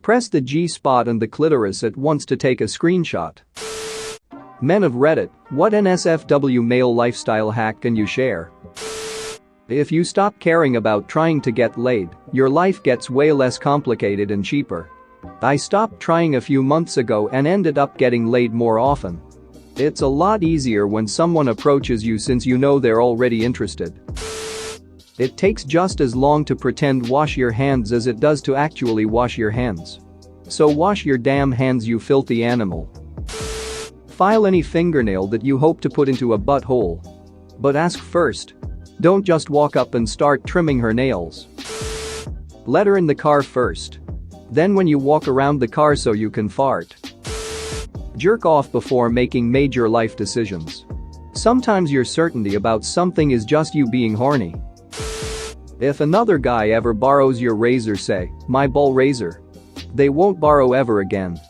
Press the G-spot and the clitoris at once to take a screenshot. Men of Reddit, what NSFW male lifestyle hack can you share? If you stop caring about trying to get laid, your life gets way less complicated and cheaper. I stopped trying a few months ago and ended up getting laid more often. It's a lot easier when someone approaches you since you know they're already interested. It takes just as long to pretend wash your hands as it does to actually wash your hands. So wash your damn hands, you filthy animal. File any fingernail that you hope to put into a butthole. But ask first. Don't just walk up and start trimming her nails. Let her in the car first. Then when you walk around the car so you can fart. Jerk off before making major life decisions. Sometimes your certainty about something is just you being horny. If another guy ever borrows your razor, say, "My ball razor." They won't borrow ever again.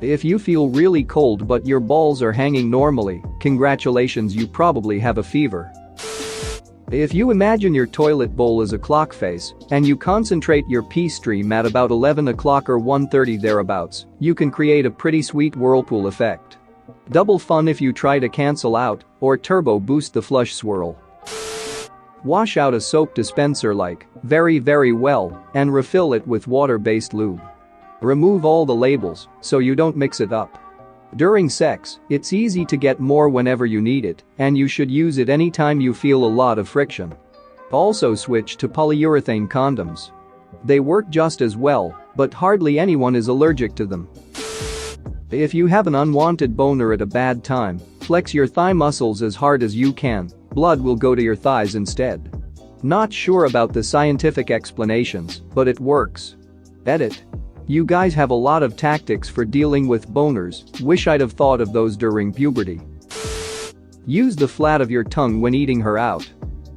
If you feel really cold but your balls are hanging normally, congratulations, you probably have a fever. If you imagine your toilet bowl as a clock face and you concentrate your pee stream at about 11 o'clock or 1:30 thereabouts, you can create a pretty sweet whirlpool effect. Double fun if you try to cancel out or turbo boost the flush swirl. Wash out a soap dispenser very well and refill it with water-based lube. Remove all the labels so you don't mix it up. During sex, it's easy to get more whenever you need it, and you should use it anytime you feel a lot of friction. Also switch to polyurethane condoms. They work just as well, but hardly anyone is allergic to them. If you have an unwanted boner at a bad time, flex your thigh muscles as hard as you can. Blood will go to your thighs instead. Not sure about the scientific explanations, but it works. Edit. You guys have a lot of tactics for dealing with boners, wish I'd have thought of those during puberty. Use the flat of your tongue when eating her out.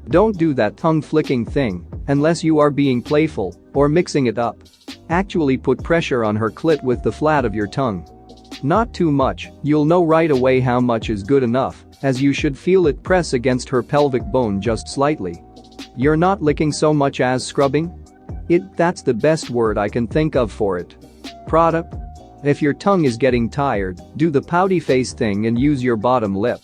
Don't do that tongue flicking thing unless you are being playful or mixing it up. Actually put pressure on her clit with the flat of your tongue. Not too much, you'll know right away how much is good enough, as you should feel it press against her pelvic bone just slightly. You're not licking so much as scrubbing? That's the best word I can think of for it. Prod. If your tongue is getting tired, do the pouty face thing and use your bottom lip.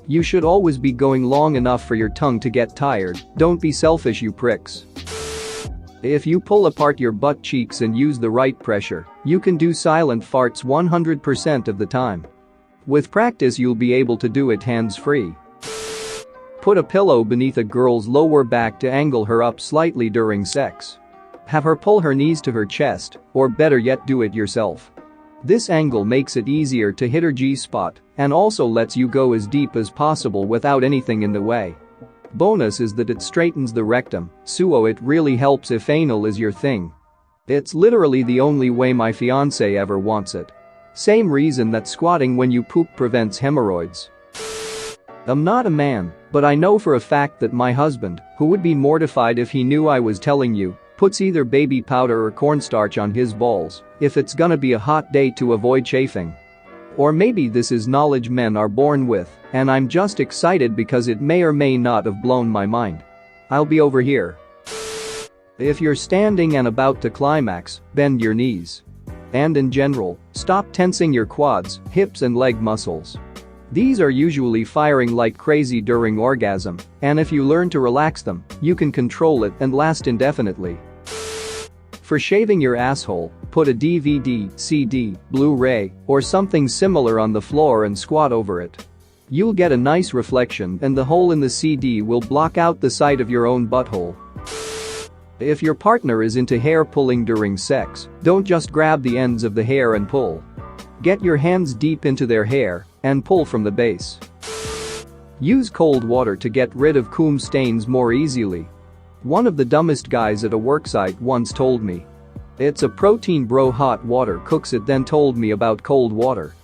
You should always be going long enough for your tongue to get tired, don't be selfish, you pricks. If you pull apart your butt cheeks and use the right pressure, you can do silent farts 100% of the time. With practice you'll be able to do it hands-free. Put a pillow beneath a girl's lower back to angle her up slightly during sex. Have her pull her knees to her chest, or better yet do it yourself. This angle makes it easier to hit her G-spot and also lets you go as deep as possible without anything in the way. Bonus is that it straightens the rectum, so it really helps if anal is your thing. It's literally the only way my fiancé ever wants it. Same reason that squatting when you poop prevents hemorrhoids. I'm not a man, but I know for a fact that my husband, who would be mortified if he knew I was telling you, puts either baby powder or cornstarch on his balls if it's gonna be a hot day to avoid chafing. Or maybe this is knowledge men are born with, and I'm just excited because it may or may not have blown my mind. I'll be over here. If you're standing and about to climax, bend your knees. And in general, stop tensing your quads, hips and leg muscles. These are usually firing like crazy during orgasm, and if you learn to relax them, you can control it and last indefinitely. For shaving your asshole, put a DVD, CD, Blu-ray, or something similar on the floor and squat over it. You'll get a nice reflection and the hole in the CD will block out the sight of your own butthole. If your partner is into hair pulling during sex, don't just grab the ends of the hair and pull. Get your hands deep into their hair and pull from the base. Use cold water to get rid of cum stains more easily. One of the dumbest guys at a worksite once told me, "It's a protein bro, hot water cooks it," then told me about cold water.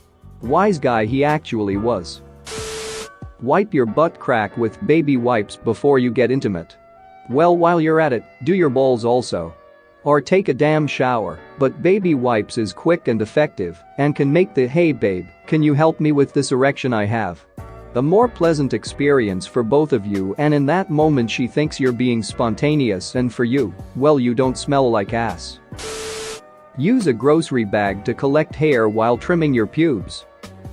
Wise guy he actually was. Wipe your butt crack with baby wipes before you get intimate. Well, while you're at it, do your balls also. Or take a damn shower, but baby wipes is quick and effective and can make the "hey babe, can you help me with this erection I have?" a more pleasant experience for both of you, and in that moment she thinks you're being spontaneous, and for you, well, you don't smell like ass. Use a grocery bag to collect hair while trimming your pubes.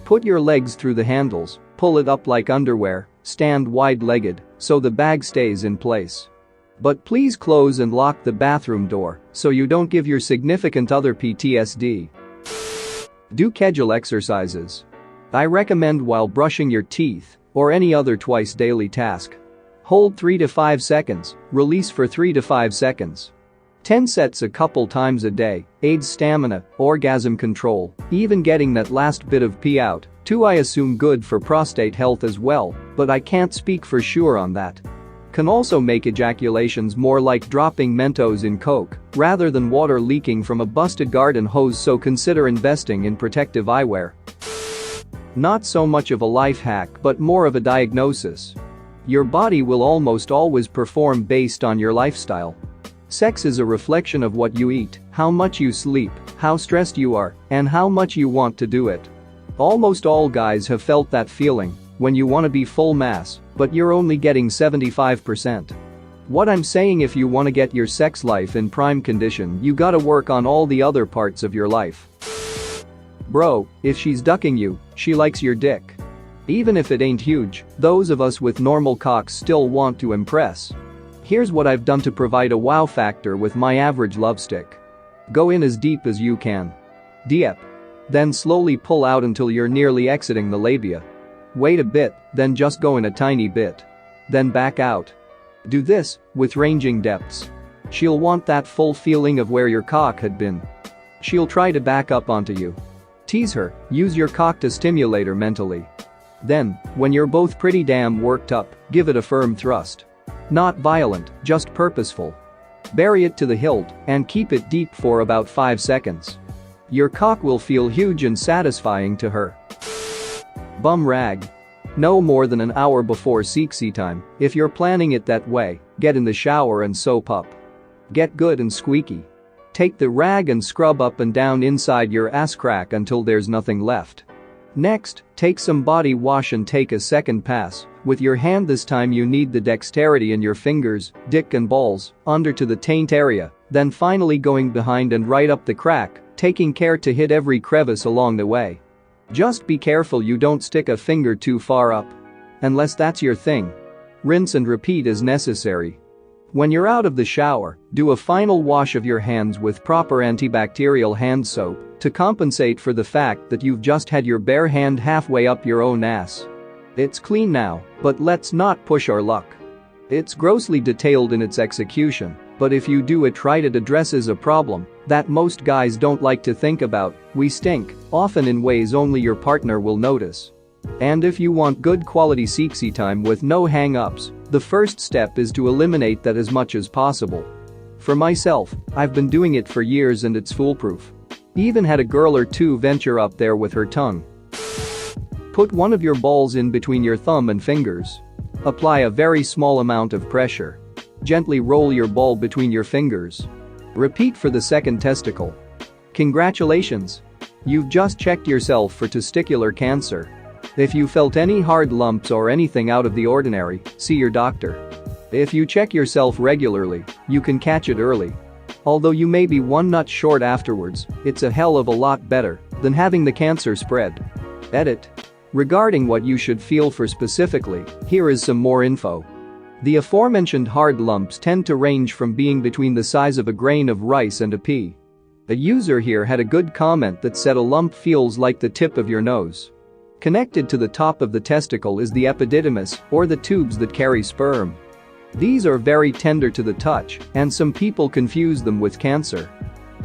Put your legs through the handles, pull it up like underwear, stand wide-legged so the bag stays in place. But please close and lock the bathroom door so you don't give your significant other PTSD. Do Kegel exercises. I recommend while brushing your teeth or any other twice daily task. Hold 3 to 5 seconds, release for 3 to 5 seconds. 10 sets a couple times a day aids stamina, orgasm control, even getting that last bit of pee out. 2 I assume good for prostate health as well, but I can't speak for sure on that. Can also make ejaculations more like dropping Mentos in Coke rather than water leaking from a busted garden hose, so consider investing in protective eyewear. Not so much of a life hack but more of a diagnosis. Your body will almost always perform based on your lifestyle. Sex is a reflection of what you eat, how much you sleep, how stressed you are, and how much you want to do it. Almost all guys have felt that feeling when you want to be full mass, but you're only getting 75%. What I'm saying, if you want to get your sex life in prime condition, you gotta work on all the other parts of your life. Bro, if she's ducking you, she likes your dick. Even if it ain't huge, those of us with normal cocks still want to impress. Here's what I've done to provide a wow factor with my average love stick. Go in as deep as you can. Deep. Then slowly pull out until you're nearly exiting the labia. Wait a bit, then just go in a tiny bit. Then back out. Do this with ranging depths. She'll want that full feeling of where your cock had been. She'll try to back up onto you. Tease her, use your cock to stimulate her mentally. Then, when you're both pretty damn worked up, give it a firm thrust. Not violent, just purposeful. Bury it to the hilt and keep it deep for about 5 seconds. Your cock will feel huge and satisfying to her. Bum rag. No more than an hour before sexy time. If you're planning it that way, get in the shower and soap up. Get good and squeaky. Take the rag and scrub up and down inside your ass crack until there's nothing left. Next, take some body wash and take a second pass. With your hand this time you need the dexterity in your fingers, dick and balls, under to the taint area, then finally going behind and right up the crack, taking care to hit every crevice along the way. Just be careful you don't stick a finger too far up. Unless that's your thing. Rinse and repeat as necessary. When you're out of the shower, do a final wash of your hands with proper antibacterial hand soap to compensate for the fact that you've just had your bare hand halfway up your own ass. It's clean now, but let's not push our luck. It's grossly detailed in its execution, but if you do it right, it addresses a problem that most guys don't like to think about. We stink, often in ways only your partner will notice. And if you want good quality sexy time with no hang-ups, the first step is to eliminate that as much as possible. For myself, I've been doing it for years and it's foolproof. Even had a girl or two venture up there with her tongue. Put one of your balls in between your thumb and fingers. Apply a very small amount of pressure. Gently roll your ball between your fingers. Repeat for the second testicle. Congratulations! You've just checked yourself for testicular cancer. If you felt any hard lumps or anything out of the ordinary, see your doctor. If you check yourself regularly, you can catch it early. Although you may be one nut short afterwards, it's a hell of a lot better than having the cancer spread. Edit. Regarding what you should feel for specifically, here is some more info. The aforementioned hard lumps tend to range from being between the size of a grain of rice and a pea. A user here had a good comment that said a lump feels like the tip of your nose. Connected to the top of the testicle is the epididymis, or the tubes that carry sperm. These are very tender to the touch, and some people confuse them with cancer.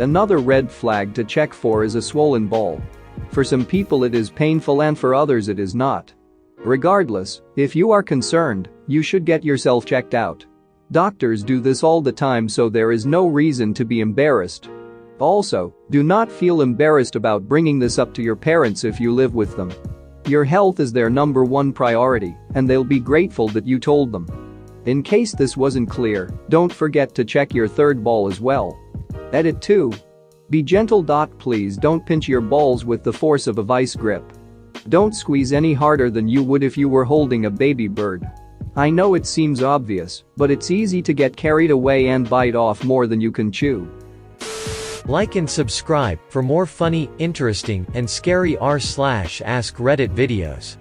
Another red flag to check for is a swollen ball. For some people it is painful and for others it is not. Regardless, if you are concerned, you should get yourself checked out. Doctors do this all the time, so there is no reason to be embarrassed. Also, do not feel embarrassed about bringing this up to your parents if you live with them. Your health is their number one priority, and they'll be grateful that you told them. In case this wasn't clear, don't forget to check your third ball as well. Edit 2. Be gentle. Please don't pinch your balls with the force of a vice grip. Don't squeeze any harder than you would if you were holding a baby bird. I know it seems obvious, but it's easy to get carried away and bite off more than you can chew. Like and subscribe for more funny, interesting, and scary r/ask Reddit videos.